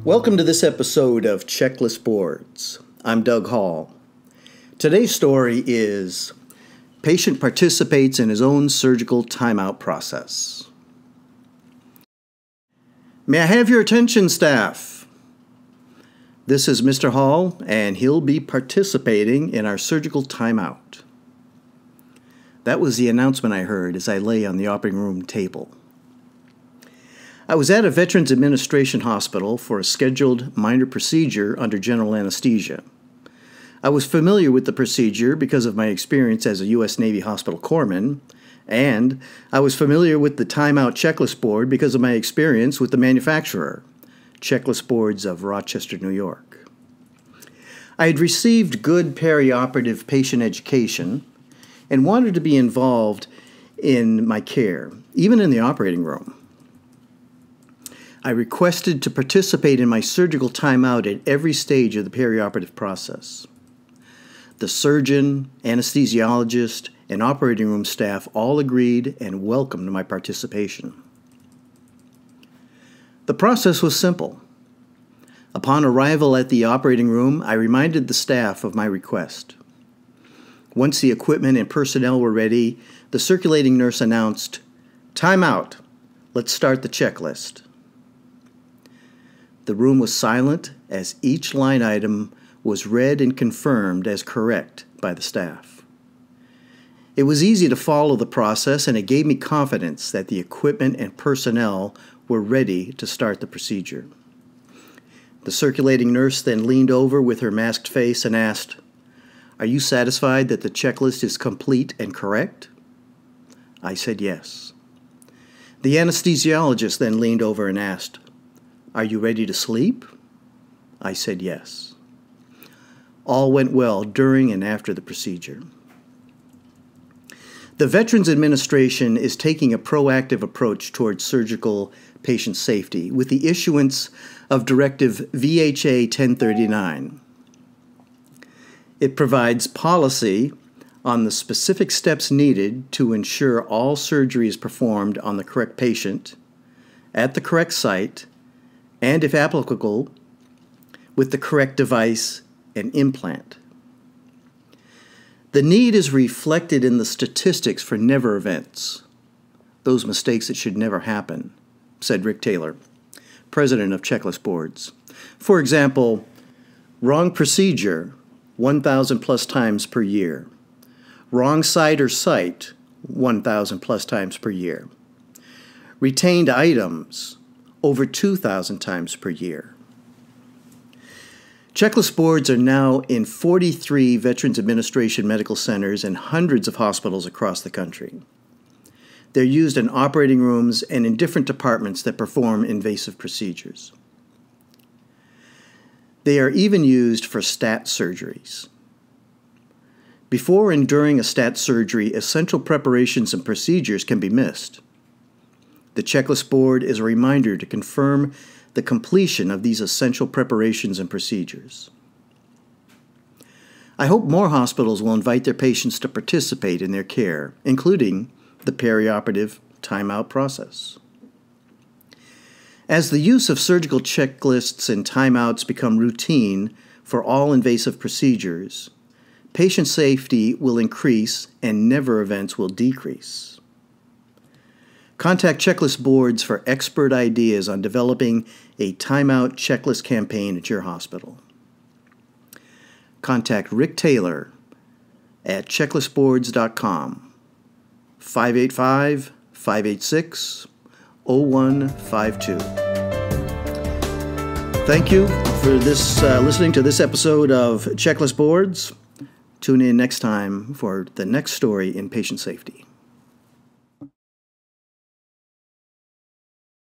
Welcome to this episode of Checklist Boards. I'm Doug Hall. Today's story is Patient Participates in His Own Surgical Timeout Process. May I have your attention, staff? This is Mr. Hall, and he'll be participating in our surgical timeout. That was the announcement I heard as I lay on the operating room table. I was at a Veterans Administration hospital for a scheduled minor procedure under general anesthesia. I was familiar with the procedure because of my experience as a U.S. Navy hospital corpsman, and I was familiar with the timeout checklist board because of my experience with the manufacturer, Checklist Boards of Rochester, New York. I had received good perioperative patient education and wanted to be involved in my care, even in the operating room. I requested to participate in my surgical timeout at every stage of the perioperative process. The surgeon, anesthesiologist, and operating room staff all agreed and welcomed my participation. The process was simple. Upon arrival at the operating room, I reminded the staff of my request. Once the equipment and personnel were ready, the circulating nurse announced, "Time out. Let's start the checklist." The room was silent as each line item was read and confirmed as correct by the staff. It was easy to follow the process, and it gave me confidence that the equipment and personnel were ready to start the procedure. The circulating nurse then leaned over with her masked face and asked, "Are you satisfied that the checklist is complete and correct?" I said yes. The anesthesiologist then leaned over and asked, "Are you ready to sleep?" I said yes. All went well during and after the procedure. The Veterans Administration is taking a proactive approach towards surgical patient safety with the issuance of Directive VHA 1039. It provides policy on the specific steps needed to ensure all surgery is performed on the correct patient, at the correct site, and, if applicable, with the correct device and implant. The need is reflected in the statistics for never events, those mistakes that should never happen, said Rick Taylor, president of Checklist Boards. For example, wrong procedure, 1,000 plus times per year. Wrong site or site, 1,000 plus times per year. Retained items, over 2,000 times per year. Checklist boards are now in 43 Veterans Administration medical centers and hundreds of hospitals across the country. They're used in operating rooms and in different departments that perform invasive procedures. They are even used for stat surgeries. Before and during a stat surgery, essential preparations and procedures can be missed. The checklist board is a reminder to confirm the completion of these essential preparations and procedures. I hope more hospitals will invite their patients to participate in their care, including the perioperative timeout process. As the use of surgical checklists and timeouts become routine for all invasive procedures, patient safety will increase and never events will decrease. Contact Checklist Boards for expert ideas on developing a timeout checklist campaign at your hospital. Contact Rick Taylor at checklistboards.com, 585-586-0152. Thank you for listening to this episode of Checklist Boards. Tune in next time for the next story in patient safety.